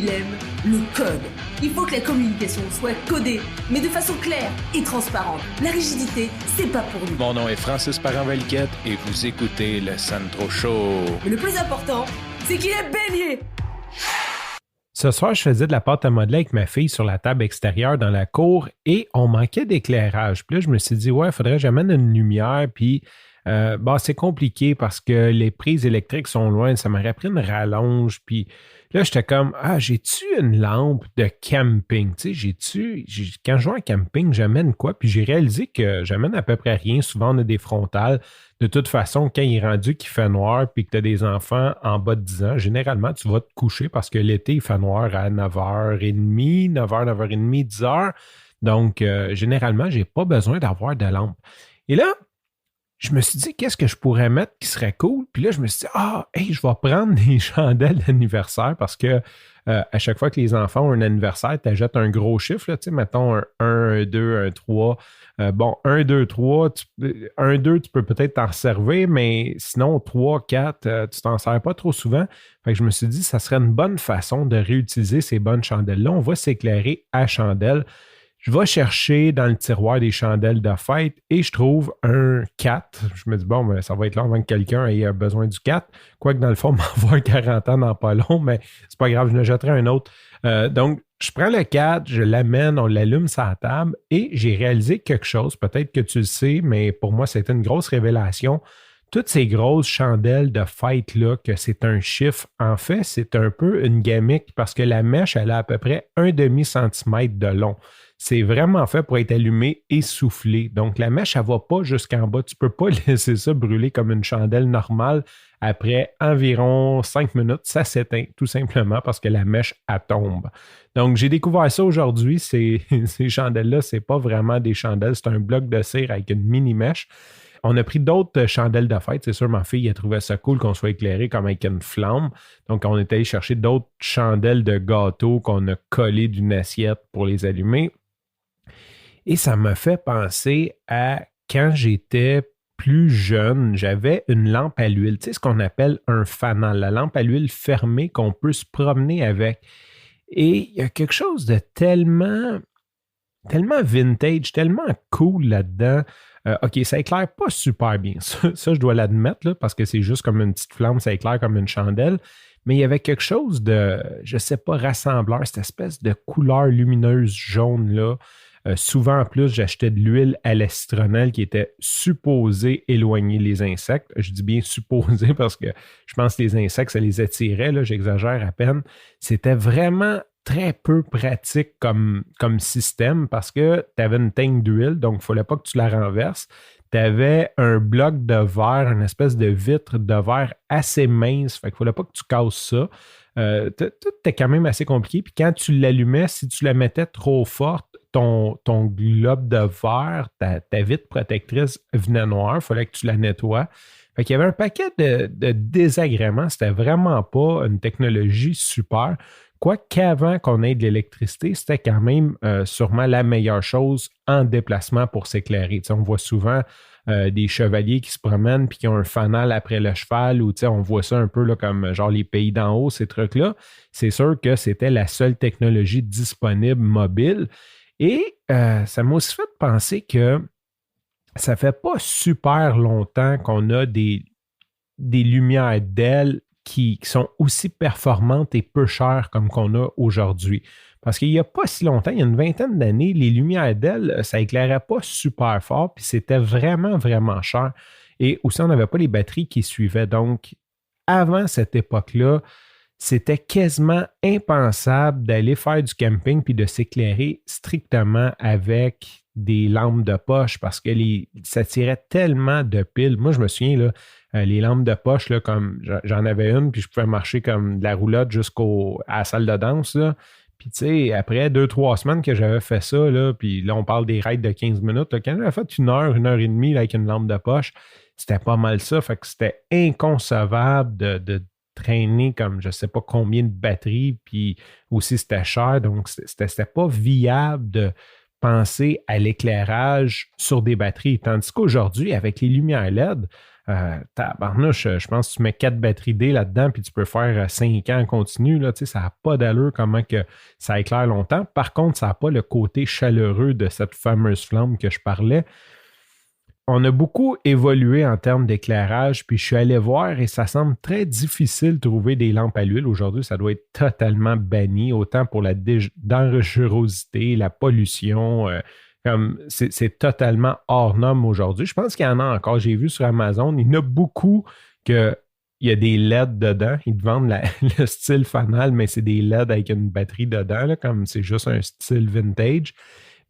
il aime le code. Il faut que la communication soit codée, mais de façon claire et transparente. La rigidité, c'est pas pour nous. Mon nom est Francis Parent-Valquette et vous écoutez le Sandro Show. Mais le plus important, c'est qu'il est bélier. Ce soir, je faisais de la pâte à modeler avec ma fille sur la table extérieure dans la cour et on manquait d'éclairage. Puis là, je me suis dit, ouais, il faudrait que j'amène une lumière. Puis, c'est compliqué parce que les prises électriques sont loin. Ça m'aurait pris une rallonge. Puis là, j'étais comme, j'ai-tu une lampe de camping? Tu sais, quand je vais en camping, j'amène quoi? Puis j'ai réalisé que j'amène à peu près rien. Souvent, on a des frontales. De toute façon, quand il est rendu qu'il fait noir puis que tu as des enfants en bas de 10 ans, généralement, tu vas te coucher parce que l'été, il fait noir à 9h30, 9h, 9h30, 10h. Donc, généralement, je n'ai pas besoin d'avoir de lampe. Et là, je me suis dit, qu'est-ce que je pourrais mettre qui serait cool? Puis là, je me suis dit, je vais prendre des chandelles d'anniversaire parce que à chaque fois que les enfants ont un anniversaire, tu achètes un gros chiffre, là, tu sais, mettons un 1, un 2, un 3. 1, 2, 3, 1, 2, tu peux peut-être t'en servir, mais sinon, 3, 4, tu t'en sers pas trop souvent. Fait que je me suis dit, ça serait une bonne façon de réutiliser ces bonnes chandelles-là. On va s'éclairer à chandelle. Je vais chercher dans le tiroir des chandelles de fête et je trouve un 4. Je me dis, ça va être long avant que quelqu'un ait besoin du 4. Quoique, dans le fond, on va avoir 40 ans dans pas long, mais c'est pas grave, je me jetterai un autre. Donc, je prends le 4, je l'amène, on l'allume sur la table et j'ai réalisé quelque chose. Peut-être que tu le sais, mais pour moi, c'était une grosse révélation. Toutes ces grosses chandelles de fête-là, que c'est un chiffre, en fait, c'est un peu une gimmick parce que la mèche, elle a à peu près 1/2 centimètre de long. C'est vraiment fait pour être allumé et soufflé. Donc, la mèche, elle ne va pas jusqu'en bas. Tu ne peux pas laisser ça brûler comme une chandelle normale. Après environ 5 minutes, ça s'éteint tout simplement parce que la mèche, elle tombe. Donc, j'ai découvert ça aujourd'hui. Ces chandelles-là, ce n'est pas vraiment des chandelles. C'est un bloc de cire avec une mini-mèche. On a pris d'autres chandelles de fête. C'est sûr, ma fille a trouvé ça cool qu'on soit éclairé comme avec une flamme. Donc, on est allé chercher d'autres chandelles de gâteau qu'on a collées d'une assiette pour les allumer. Et ça m'a fait penser à quand j'étais plus jeune, j'avais une lampe à l'huile, tu sais, ce qu'on appelle un fanal, la lampe à l'huile fermée qu'on peut se promener avec. Et il y a quelque chose de tellement vintage, tellement cool là-dedans. OK, ça éclaire pas super bien. Ça je dois l'admettre, là, parce que c'est juste comme une petite flamme, ça éclaire comme une chandelle. Mais il y avait quelque chose de, je sais pas, rassembleur, cette espèce de couleur lumineuse jaune-là. Souvent, en plus, j'achetais de l'huile à l'acétronelle qui était supposée éloigner les insectes. Je dis bien supposé parce que je pense que les insectes, ça les attirait, là, j'exagère à peine. C'était vraiment très peu pratique comme système parce que tu avais une teigne d'huile, donc il ne fallait pas que tu la renverses. Tu avais un bloc de verre, une espèce de vitre de verre assez mince, fait qu'il ne fallait pas que tu casses ça. Tout était quand même assez compliqué. Puis quand tu l'allumais, si tu la mettais trop forte, ton globe de verre, ta vitre protectrice venait noire, il fallait que tu la nettoies. Fait qu'il y avait un paquet de désagréments. C'était vraiment pas une technologie super. Quoiqu'avant qu'on ait de l'électricité, c'était quand même sûrement la meilleure chose en déplacement pour s'éclairer. Tu sais, on voit souvent des chevaliers qui se promènent puis qui ont un fanal après le cheval ou tu sais, on voit ça un peu là, comme genre les pays d'en haut, ces trucs-là. C'est sûr que c'était la seule technologie disponible mobile. Et ça m'a aussi fait penser que ça fait pas super longtemps qu'on a des lumières d'ailes qui sont aussi performantes et peu chères comme qu'on a aujourd'hui. Parce qu'il n'y a pas si longtemps, il y a une vingtaine d'années, les lumières d'ailes, ça éclairait pas super fort, puis c'était vraiment, vraiment cher. Et aussi, on n'avait pas les batteries qui suivaient. Donc, avant cette époque-là, c'était quasiment impensable d'aller faire du camping puis de s'éclairer strictement avec des lampes de poche parce que ça tirait tellement de piles. Moi, je me souviens, là, les lampes de poche, là, comme j'en avais une, puis je pouvais marcher comme de la roulotte à la salle de danse. Là. Puis, tu sais, après 2-3 semaines que j'avais fait ça, là, puis là, on parle des raids de 15 minutes. Là, quand j'avais fait 1 heure et demie là, avec une lampe de poche, c'était pas mal ça. Fait que c'était inconcevable de traîner comme je ne sais pas combien de batteries, puis aussi c'était cher. Donc, c'était pas viable de penser à l'éclairage sur des batteries. Tandis qu'aujourd'hui, avec les lumières LED, Tabarnouche, je pense que tu mets 4 batteries D là-dedans, puis tu peux faire 5 ans en continu. Là, ça n'a pas d'allure comment que ça éclaire longtemps. Par contre, ça n'a pas le côté chaleureux de cette fameuse flamme que je parlais. On a beaucoup évolué en termes d'éclairage, puis je suis allé voir et ça semble très difficile de trouver des lampes à l'huile. Aujourd'hui, ça doit être totalement banni, autant pour la dangerosité, la pollution. C'est totalement hors norme aujourd'hui. Je pense qu'il y en a encore. J'ai vu sur Amazon, il y en a beaucoup il y a des LED dedans. Ils te vendent le style fanal, mais c'est des LED avec une batterie dedans, là, comme c'est juste un style vintage.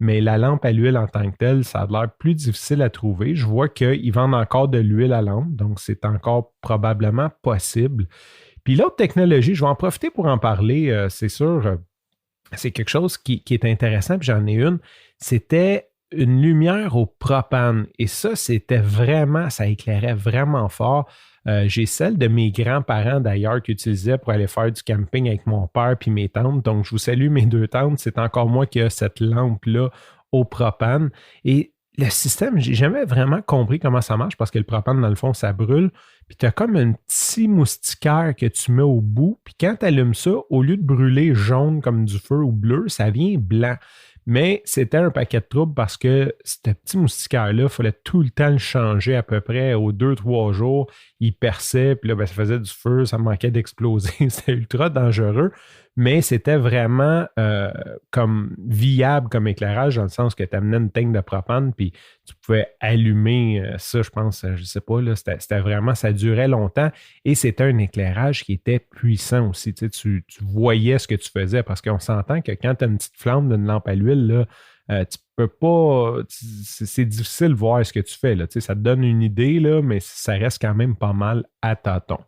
Mais la lampe à l'huile en tant que telle, ça a l'air plus difficile à trouver. Je vois qu'ils vendent encore de l'huile à lampe, donc c'est encore probablement possible. Puis l'autre technologie, je vais en profiter pour en parler, c'est sûr, c'est quelque chose qui est intéressant, puis j'en ai une. C'était une lumière au propane. Et ça, ça éclairait vraiment fort. J'ai celle de mes grands-parents d'ailleurs qu'ils utilisaient pour aller faire du camping avec mon père puis mes tantes. Donc, je vous salue mes 2 tantes. C'est encore moi qui ai cette lampe-là au propane. Et le système, j'ai jamais vraiment compris comment ça marche parce que le propane, dans le fond, ça brûle. Puis tu as comme un petit moustiquaire que tu mets au bout. Puis quand tu allumes ça, au lieu de brûler jaune comme du feu ou bleu, ça vient blanc. Mais c'était un paquet de troubles parce que ce petit moustiquaire-là, il fallait tout le temps le changer à peu près aux 2-3 jours. Il perçait, puis là, ça faisait du feu, ça manquait d'exploser. C'était ultra dangereux, mais c'était vraiment comme viable comme éclairage dans le sens que tu amenais une tank de propane, puis tu pouvais allumer ça, je pense, je sais pas, là, c'était vraiment, ça durait longtemps et c'était un éclairage qui était puissant aussi. Tu voyais ce que tu faisais parce qu'on s'entend que quand tu as une petite flamme d'une lampe à l'huile, là, tu peux pas. C'est difficile de voir ce que tu fais. Là. Ça te donne une idée, là, mais ça reste quand même pas mal à tâtons.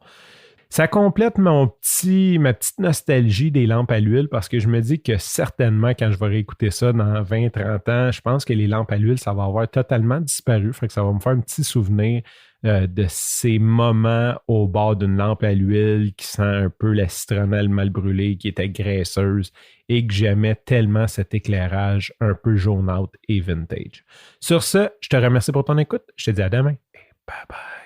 Ça complète ma petite nostalgie des lampes à l'huile parce que je me dis que certainement, quand je vais réécouter ça dans 20-30 ans, je pense que les lampes à l'huile, ça va avoir totalement disparu. Fait que ça va me faire un petit souvenir de ces moments au bord d'une lampe à l'huile qui sent un peu la citronnelle mal brûlée, qui était graisseuse et que j'aimais tellement cet éclairage un peu jaunâtre et vintage. Sur ce, je te remercie pour ton écoute. Je te dis à demain et bye bye.